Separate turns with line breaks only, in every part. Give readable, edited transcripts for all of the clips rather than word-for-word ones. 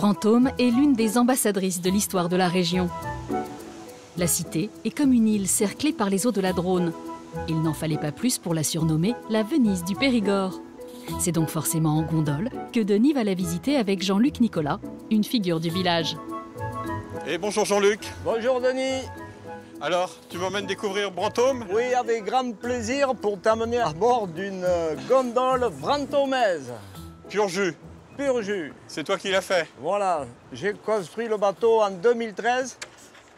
Brantôme est l'une des ambassadrices de l'histoire de la région. La cité est comme une île cerclée par les eaux de la Dronne. Il n'en fallait pas plus pour la surnommer la Venise du Périgord. C'est donc forcément en gondole que Denis va la visiter avec Jean-Luc Nicolas, une figure du village.
Et bonjour Jean-Luc.
Bonjour Denis.
Alors, tu m'emmènes découvrir Brantôme?
Oui, avec grand plaisir pour t'amener à bord d'une gondole brantômaise.
Pur jus.
Pur jus.
C'est toi qui l'as fait?
Voilà, j'ai construit le bateau en 2013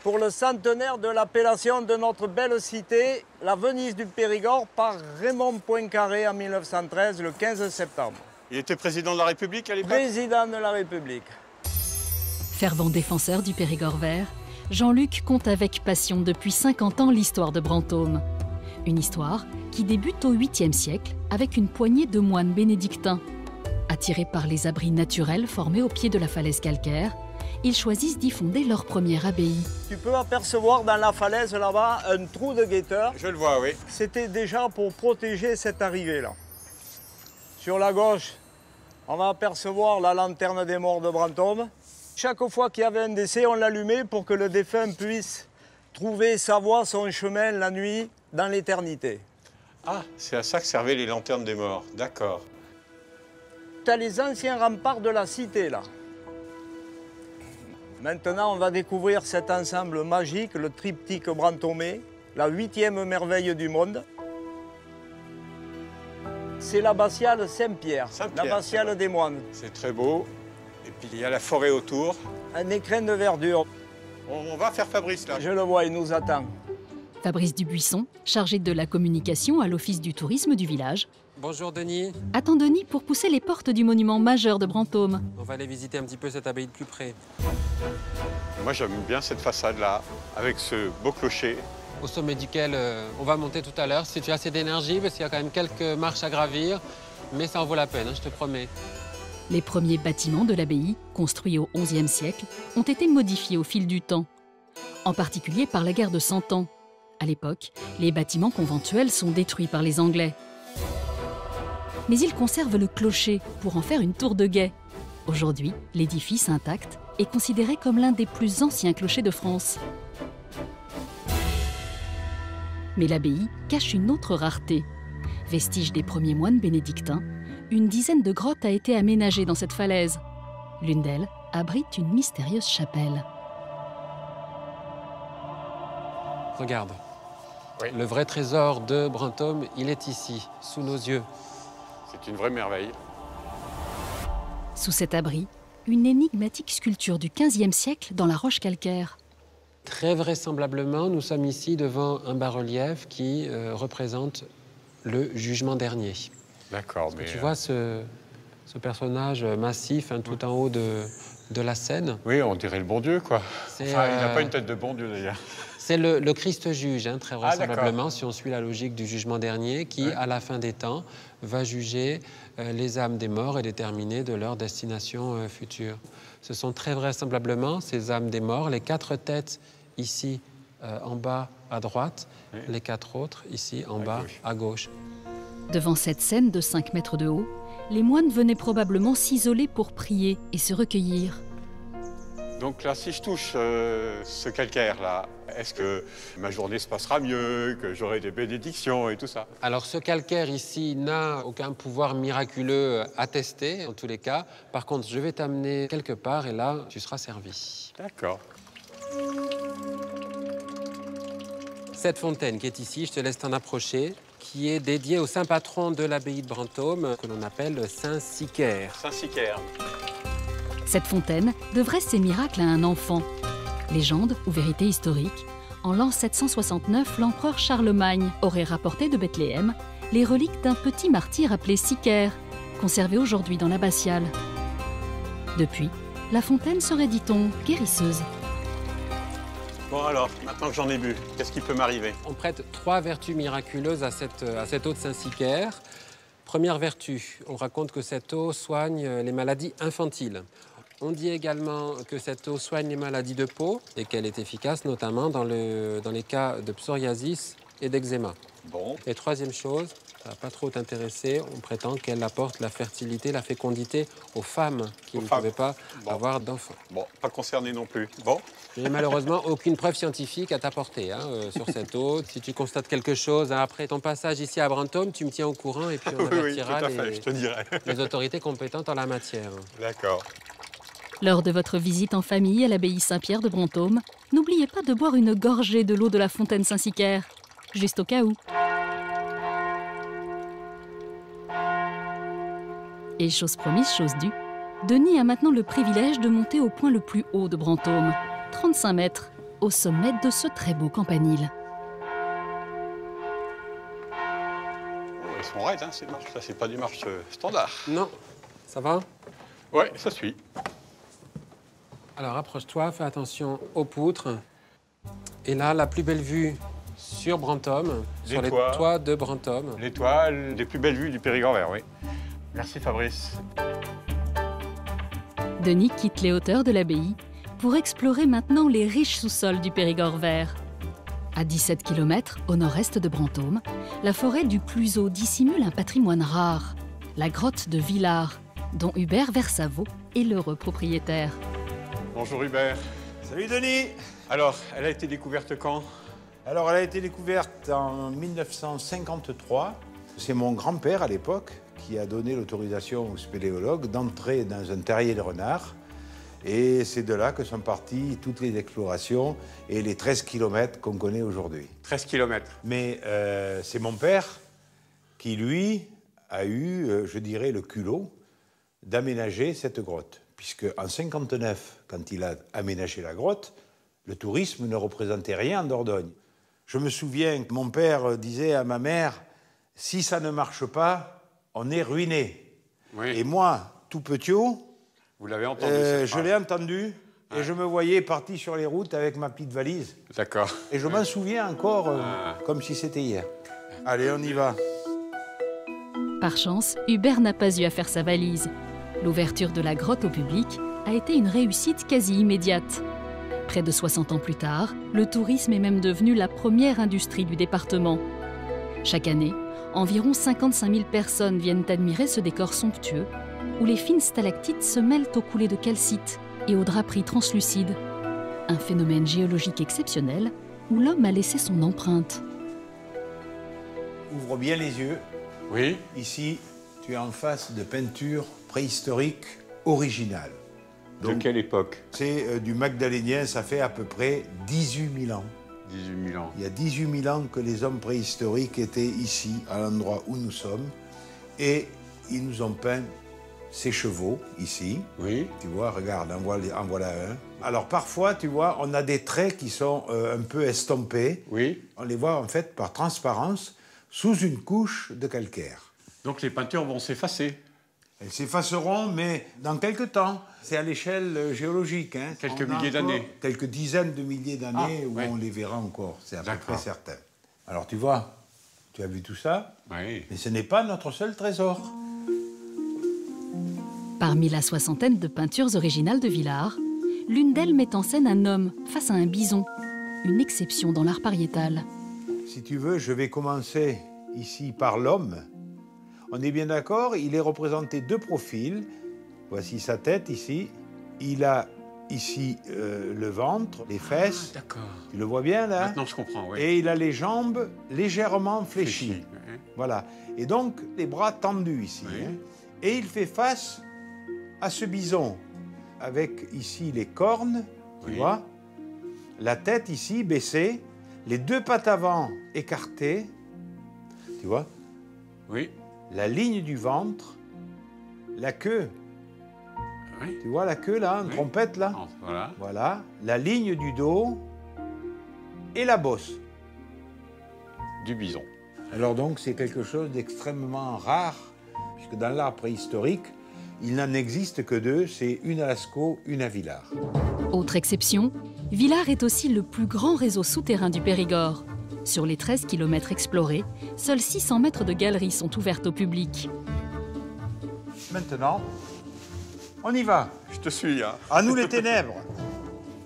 pour le centenaire de l'appellation de notre belle cité, la Venise du Périgord, par Raymond Poincaré en 1913, le 15 septembre.
Il était président de la République à l'époque?
Président de la République.
Fervent défenseur du Périgord vert, Jean-Luc compte avec passion depuis 50 ans l'histoire de Brantôme. Une histoire qui débute au 8e siècle avec une poignée de moines bénédictins. Attirés par les abris naturels formés au pied de la falaise calcaire, ils choisissent d'y fonder leur première abbaye.
Tu peux apercevoir dans la falaise là-bas un trou de guetteur.
Je le vois, oui.
C'était déjà pour protéger cette arrivée-là. Sur la gauche, on va apercevoir la lanterne des morts de Brantôme. Chaque fois qu'il y avait un décès, on l'allumait pour que le défunt puisse trouver sa voie, son chemin la nuit dans l'éternité.
Ah, c'est à ça que servaient les lanternes des morts, d'accord.
Tu as les anciens remparts de la cité, là. Maintenant, on va découvrir cet ensemble magique, le triptyque brantômé, la 8e merveille du monde. C'est l'abbatiale Saint-Pierre, l'abbatiale des moines.
C'est très beau. Et puis il y a la forêt autour.
Un écrin de verdure.
On va faire Fabrice, là.
Je le vois, il nous attend.
Fabrice Dubuisson, chargé de la communication à l'Office du tourisme du village,
Bonjour Denis.
attend Denis pour pousser les portes du monument majeur de Brantôme.
On va aller visiter un petit peu cette abbaye de plus près.
Moi, j'aime bien cette façade-là, avec ce beau clocher.
Au sommet duquel on va monter tout à l'heure, si tu as assez d'énergie, parce qu'il y a quand même quelques marches à gravir. Mais ça en vaut la peine, hein, je te promets.
Les premiers bâtiments de l'abbaye, construits au XIe siècle, ont été modifiés au fil du temps, en particulier par la guerre de Cent Ans. À l'époque, les bâtiments conventuels sont détruits par les Anglais. Mais ils conservent le clocher pour en faire une tour de guet. Aujourd'hui, l'édifice intact est considéré comme l'un des plus anciens clochers de France. Mais l'abbaye cache une autre rareté. Vestige des premiers moines bénédictins, une dizaine de grottes a été aménagée dans cette falaise. L'une d'elles abrite une mystérieuse chapelle.
Regarde.
Oui.
Le vrai trésor de Brantôme, il est ici, sous nos yeux.
C'est une vraie merveille.
Sous cet abri, une énigmatique sculpture du XVe siècle dans la roche calcaire.
Très vraisemblablement, nous sommes ici devant un bas-relief qui représente le jugement dernier.
D'accord, mais...
Tu vois ce personnage massif hein, tout en haut de la scène?
Oui, on dirait le bon Dieu, quoi. Enfin, il n'a pas une tête de bon Dieu, d'ailleurs.
C'est le Christ juge, hein, très vraisemblablement,
Ah,
si on suit la logique du jugement dernier, qui, à la fin des temps, va juger les âmes des morts et déterminer de leur destination future. Ce sont très vraisemblablement ces âmes des morts, les 4 têtes ici en bas à droite, oui. Les 4 autres ici en bas à gauche.
Devant cette scène de 5 mètres de haut, les moines venaient probablement s'isoler pour prier et se recueillir.
Donc là, si je touche ce calcaire-là, est-ce que ma journée se passera mieux, que j'aurai des bénédictions et tout ça?
Alors ce calcaire ici n'a aucun pouvoir miraculeux attesté, en tous les cas. Par contre, je vais t'amener quelque part et là, tu seras servi.
D'accord.
Cette fontaine qui est ici, je te laisse t'en approcher, qui est dédiée au saint patron de l'abbaye de Brantôme, que l'on appelle Saint Sicaire.
Saint Sicaire.
Cette fontaine devrait ses miracles à un enfant. Légende ou vérité historique, en l'an 769, l'empereur Charlemagne aurait rapporté de Bethléem les reliques d'un petit martyr appelé Sicaire, conservé aujourd'hui dans l'abbatiale. Depuis, la fontaine serait, dit-on, guérisseuse.
Bon alors, maintenant que j'en ai bu, qu'est-ce qui peut m'arriver?
On prête 3 vertus miraculeuses à cette eau de Saint-Sicaire. Première vertu, on raconte que cette eau soigne les maladies infantiles. On dit également que cette eau soigne les maladies de peau et qu'elle est efficace notamment dans les cas de psoriasis et d'eczéma.
Bon.
Et troisième chose, Ça va pas trop t'intéresser. On prétend qu'elle apporte la fertilité, la fécondité aux femmes qui ne pouvaient pas avoir d'enfants.
Bon, pas concerné non plus. Bon.
Je n'ai malheureusement aucune preuve scientifique à t'apporter sur cette eau. Si tu constates quelque chose, après ton passage ici à Brantôme, tu me tiens au courant et puis on avertira
tout à fait, je te dirai.
les autorités compétentes en la matière.
D'accord.
Lors de votre visite en famille à l'abbaye Saint-Pierre de Brantôme, n'oubliez pas de boire une gorgée de l'eau de la fontaine Saint-Sicaire, juste au cas où. Et chose promise, chose due, Denis a maintenant le privilège de monter au point le plus haut de Brantôme, 35 mètres, au sommet de ce très beau campanile.
Ils sont raides, hein, ces marches. Ça, c'est pas des marches standards.
Non, ça va?
Ouais, ça suit.
Alors approche-toi, fais attention aux poutres. Et là, la plus belle vue sur Brantôme, sur les toits de Brantôme.
L'étoile, les plus belles vues du Périgord vert, oui. Merci Fabrice.
Denis quitte les hauteurs de l'abbaye pour explorer maintenant les riches sous-sols du Périgord vert. À 17 km au nord-est de Brantôme, la forêt du Cluseau dissimule un patrimoine rare, la grotte de Villars, dont Hubert Versavo est l'heureux propriétaire.
Bonjour Hubert.
Salut Denis.
Alors, elle a été découverte quand?
Alors, elle a été découverte en 1953. C'est mon grand-père, à l'époque, qui a donné l'autorisation aux spéléologues d'entrer dans un terrier de renard. Et c'est de là que sont parties toutes les explorations et les 13 km qu'on connaît aujourd'hui.
13 km.
Mais c'est mon père qui, lui, a eu, je dirais, le culot d'aménager cette grotte. Puisque en 1959, quand il a aménagé la grotte, le tourisme ne représentait rien en Dordogne. Je me souviens que mon père disait à ma mère, « Si ça ne marche pas, on est ruiné. »
Oui.
Et moi, tout petiot,
vous l'avez entendu
je l'ai entendu et je me voyais parti sur les routes avec ma petite valise.
D'accord.
Et je m'en souviens encore comme si c'était hier. Allez, on y va.
Par chance, Hubert n'a pas eu à faire sa valise. L'ouverture de la grotte au public a été une réussite quasi immédiate. Près de 60 ans plus tard, le tourisme est même devenu la première industrie du département. Chaque année, environ 55 000 personnes viennent admirer ce décor somptueux, où les fines stalactites se mêlent aux coulées de calcite et aux draperies translucides. Un phénomène géologique exceptionnel où l'homme a laissé son empreinte.
Ouvre bien les yeux.
Oui.
Ici, tu es en face de peintures préhistoriques originales.
De quelle époque?
C'est du Magdalénien, ça fait à peu près 18 000 ans.
18 000 ans.
Il y a 18 000 ans que les hommes préhistoriques étaient ici, à l'endroit où nous sommes, et ils nous ont peint ces chevaux, ici.
Oui.
Tu vois, regarde, en voilà un. Alors parfois, tu vois, on a des traits qui sont un peu estompés.
Oui.
On les voit en fait par transparence, sous une couche de calcaire.
Donc les peintures vont s'effacer.
Elles s'effaceront, mais dans quelques temps. C'est à l'échelle géologique. Hein.
Quelques milliers d'années.
Quelques dizaines de milliers d'années où on les verra encore. C'est à peu près certain. Alors tu vois, tu as vu tout ça,
oui.
Mais ce n'est pas notre seul trésor.
Parmi la soixantaine de peintures originales de Villars, l'une d'elles met en scène un homme face à un bison, une exception dans l'art pariétal.
Si tu veux, je vais commencer ici par l'homme. On est bien d'accord, il est représenté de profil. Voici sa tête ici. Il a ici le ventre, les fesses.
Ah, d'accord.
Tu le vois bien là?
Maintenant je comprends, oui.
Et il a les jambes légèrement fléchies.
Oui.
Voilà. Et donc les bras tendus ici.
Oui.
Hein. Et il fait face à ce bison, avec ici les cornes, tu vois, la tête ici baissée, les deux pattes avant écartées, tu vois,
oui.
La ligne du ventre, la queue,
oui.
Tu vois la queue là, une trompette là,
voilà.
Voilà, la ligne du dos et la bosse.
Du bison.
Alors donc c'est quelque chose d'extrêmement rare, puisque dans l'art préhistorique, il n'en existe que deux, c'est une à Lascaux, une à Villars.
Autre exception, Villars est aussi le plus grand réseau souterrain du Périgord. Sur les 13 km explorés, seuls 600 mètres de galeries sont ouvertes au public.
Maintenant, on y va.
Je te suis, hein.
À nous les ténèbres.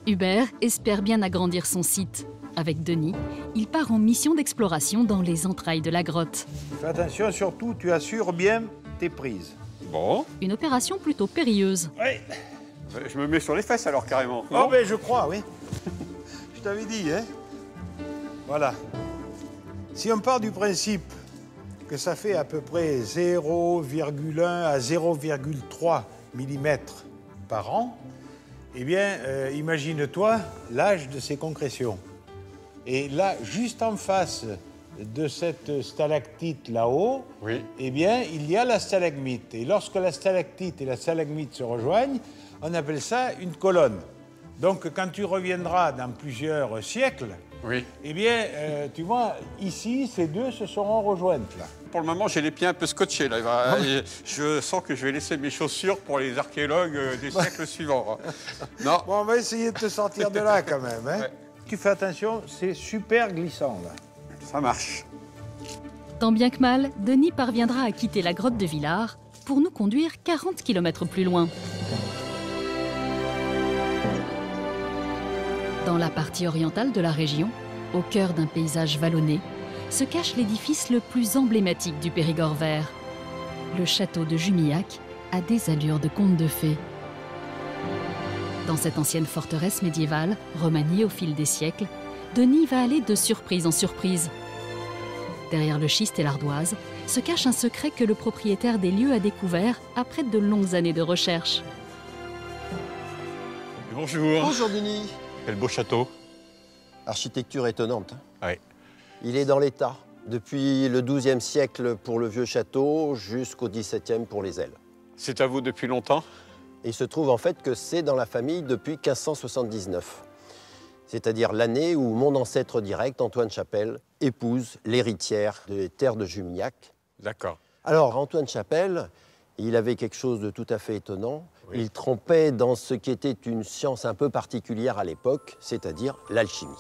Hubert espère bien agrandir son site, Avec Denis, il part en mission d'exploration dans les entrailles de la grotte.
Fais attention, surtout, tu assures bien tes prises.
Bon,
Une opération plutôt périlleuse.
Oui.
je me mets sur les fesses alors carrément.
Oh, ben je crois, oui. Je t'avais dit, hein. Voilà. Si on part du principe que ça fait à peu près 0,1 à 0,3 mm par an, eh bien, imagine-toi l'âge de ces concrétions. Et là, juste en face de cette stalactite là-haut,
Oui.
eh bien, il y a la stalagmite. Et lorsque la stalactite et la stalagmite se rejoignent, on appelle ça une colonne. Donc, quand tu reviendras dans plusieurs siècles,
Oui.
eh bien, tu vois, ici, ces deux se seront rejointes, là.
Pour le moment, j'ai les pieds un peu scotchés. Là. Et je sens que je vais laisser mes chaussures pour les archéologues des siècles suivants. Non.
Bon, on va essayer de te sortir de là, quand même, hein.
Ouais.
Tu fais attention, c'est super glissant, là.
Ça marche.
Tant bien que mal, Denis parviendra à quitter la grotte de Villars pour nous conduire 40 km plus loin. Dans la partie orientale de la région, au cœur d'un paysage vallonné, se cache l'édifice le plus emblématique du Périgord vert. Le château de Jumillac a des allures de conte de fées. Dans cette ancienne forteresse médiévale, remaniée au fil des siècles, Denis va aller de surprise en surprise. Derrière le schiste et l'ardoise se cache un secret que le propriétaire des lieux a découvert après de longues années de recherche.
Bonjour.
Bonjour Denis.
Quel beau château.
Architecture étonnante.
Oui.
Il est dans l'état, depuis le XIIe siècle pour le vieux château jusqu'au XVIIe pour les ailes.
C'est à vous depuis longtemps?
Et il se trouve en fait que c'est dans la famille depuis 1579. C'est-à-dire l'année où mon ancêtre direct, Antoine Chapelle, épouse l'héritière des terres de Jumillac.
D'accord.
Alors Antoine Chapelle, il avait quelque chose de tout à fait étonnant.
Oui.
Il trempait dans ce qui était une science un peu particulière à l'époque, c'est-à-dire l'alchimie.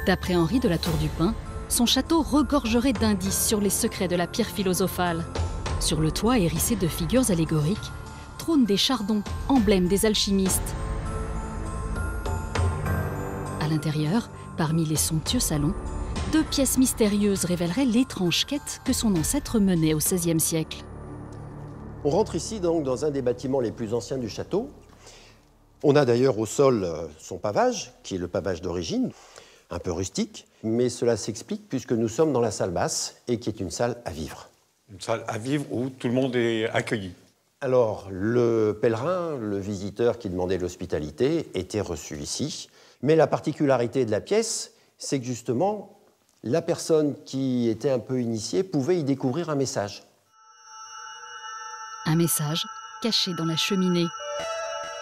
D'après Henri de la Tour du Pin, son château regorgerait d'indices sur les secrets de la pierre philosophale. Sur le toit hérissé de figures allégoriques, trônent des chardons, emblèmes des alchimistes. À l'intérieur, parmi les somptueux salons, 2 pièces mystérieuses révéleraient l'étrange quête que son ancêtre menait au XVIe siècle.
On rentre ici donc dans un des bâtiments les plus anciens du château. On a d'ailleurs au sol son pavage, qui est le pavage d'origine, un peu rustique, mais cela s'explique puisque nous sommes dans la salle basse et qui est une salle à vivre.
Une salle à vivre où tout le monde est accueilli.
Alors, le pèlerin, le visiteur qui demandait l'hospitalité, était reçu ici. Mais la particularité de la pièce, c'est que justement, la personne qui était un peu initiée pouvait y découvrir un message.
Un message caché dans la cheminée.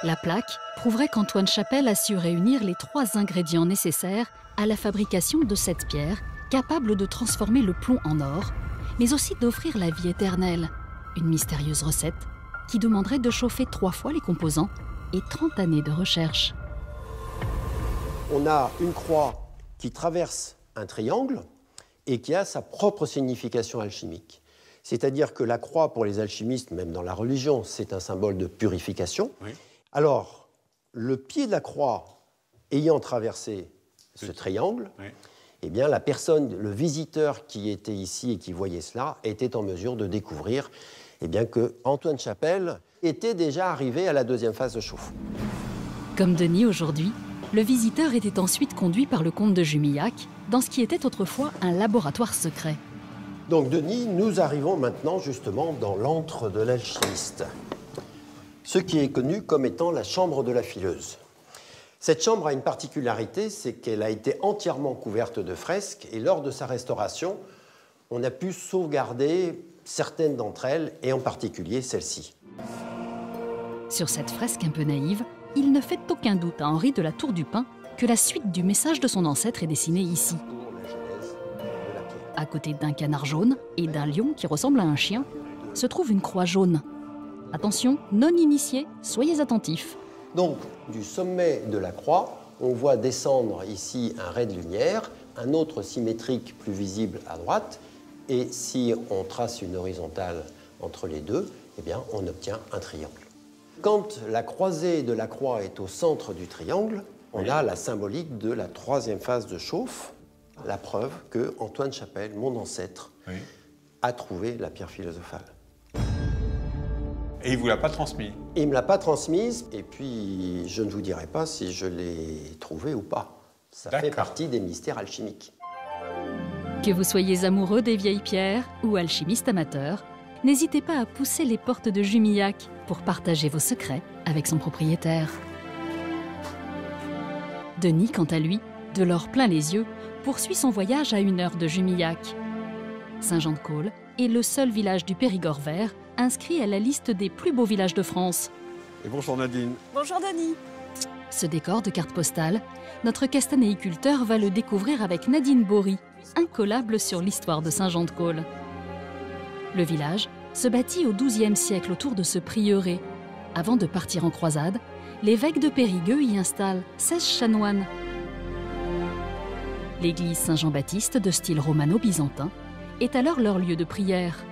La plaque prouverait qu'Antoine Chapelle a su réunir les 3 ingrédients nécessaires à la fabrication de cette pierre, capable de transformer le plomb en or, mais aussi d'offrir la vie éternelle. Une mystérieuse recette qui demanderait de chauffer 3 fois les composants et 30 années de recherche.
On a une croix qui traverse un triangle et qui a sa propre signification alchimique. C'est-à-dire que la croix, pour les alchimistes, même dans la religion, c'est un symbole de purification.
Oui.
Alors, le pied de la croix ayant traversé ce triangle,
Oui.
eh bien, la personne, le visiteur qui était ici et qui voyait cela, était en mesure de découvrir eh bien, que Antoine Chapelle était déjà arrivé à la 2e phase de chauffe.
Comme Denis aujourd'hui, le visiteur était ensuite conduit par le comte de Jumillac dans ce qui était autrefois un laboratoire secret.
Donc, Denis, nous arrivons maintenant justement dans l'antre de l'alchimiste, ce qui est connu comme étant la chambre de la fileuse. Cette chambre a une particularité, c'est qu'elle a été entièrement couverte de fresques et lors de sa restauration, on a pu sauvegarder certaines d'entre elles et en particulier celle-ci.
Sur cette fresque un peu naïve, il ne fait aucun doute à Henri de la Tour du Pin que la suite du message de son ancêtre est dessinée ici.
Pour la genèse de la pierre.
À côté d'un canard jaune et d'un lion qui ressemble à un chien, se trouve une croix jaune. Attention, non initiés, soyez attentifs.
Donc, du sommet de la croix, on voit descendre ici un ray de lumière, un autre symétrique plus visible à droite, et si on trace une horizontale entre les deux, eh bien, on obtient un triangle. Quand la croisée de la croix est au centre du triangle, on a la symbolique de la 3e phase de chauffe, la preuve que Antoine Chapelle, mon ancêtre, a trouvé la pierre philosophale.
Et il ne vous l'a pas transmis?
Il ne me l'a pas transmise, et puis je ne vous dirai pas si je l'ai trouvée ou pas. Ça fait partie des mystères alchimiques.
Que vous soyez amoureux des vieilles pierres ou alchimiste amateur, n'hésitez pas à pousser les portes de Jumillac pour partager vos secrets avec son propriétaire. Denis, quant à lui, de l'or plein les yeux, poursuit son voyage à 1 heure de Jumillac. Saint-Jean-de-Caules est le seul village du Périgord vert inscrit à la liste des plus beaux villages de France.
Et bonjour Nadine.
Bonjour Denis.
Ce décor de carte postale, notre castanéiculteur va le découvrir avec Nadine Bory, incollable sur l'histoire de Saint-Jean-de-Caules. Le village se bâtit au XIIe siècle autour de ce prieuré. Avant de partir en croisade, l'évêque de Périgueux y installe 16 chanoines. L'église Saint-Jean-Baptiste, de style romano-byzantin, est alors leur lieu de prière.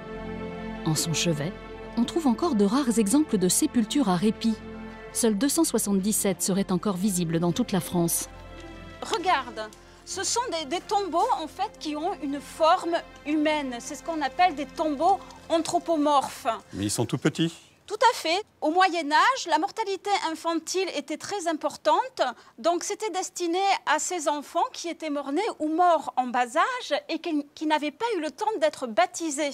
En son chevet, on trouve encore de rares exemples de sépultures à répit. Seuls 277 seraient encore visibles dans toute la France.
Regarde, ce sont des tombeaux en fait qui ont une forme humaine. C'est ce qu'on appelle des tombeaux anthropomorphes.
Mais ils sont tout petits?
Tout à fait. Au Moyen-Âge, la mortalité infantile était très importante, donc c'était destiné à ces enfants qui étaient morts-nés ou morts en bas âge et qui n'avaient pas eu le temps d'être baptisés.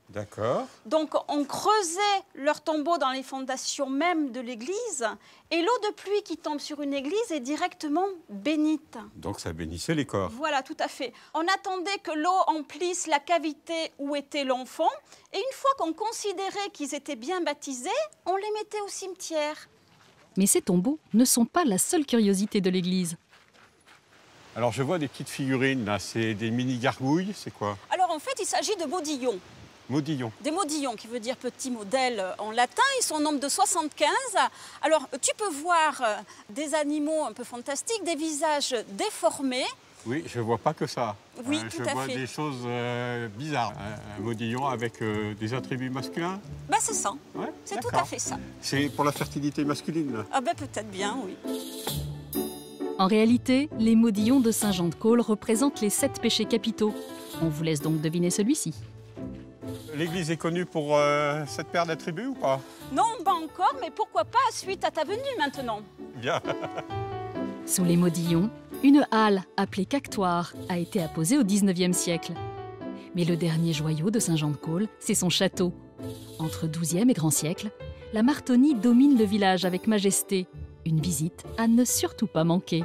D'accord.
Donc on creusait leur tombeau dans les fondations même de l'église et l'eau de pluie qui tombe sur une église est directement bénite.
Donc ça bénissait les corps.
Voilà, tout à fait. On attendait que l'eau emplisse la cavité où était l'enfant et une fois qu'on considérait qu'ils étaient bien baptisés, on les mettait au cimetière.
Mais ces tombeaux ne sont pas la seule curiosité de l'église.
Alors je vois des petites figurines là, c'est des mini-gargouilles, c'est quoi?
Alors en fait, il s'agit de modillons.
Modillons.
Des modillons, qui veut dire petit modèle en latin. Ils sont au nombre de 75. Alors, tu peux voir des animaux un peu fantastiques, des visages déformés.
Oui, je ne vois pas que ça.
Oui, tout à fait.
Je vois des choses bizarres. Un modillon avec des attributs masculins.
Ben, c'est ça.
Ouais,
c'est tout à fait ça.
C'est pour la fertilité masculine, là.
Ah ben, peut-être bien, oui.
En réalité, les modillons de Saint-Jean-de-Caules représentent les 7 péchés capitaux. On vous laisse donc deviner celui-ci.
L'église est connue pour cette paire d'attributs ou pas?
Non, pas encore, mais pourquoi pas suite à ta venue maintenant.
Bien.
Sous les modillons, une halle appelée cactoire a été apposée au XIXe siècle. Mais le dernier joyau de Saint-Jean-de-Caules, c'est son château. Entre XIIe et grand siècle, la Martonie domine le village avec majesté. Une visite à ne surtout pas manquer.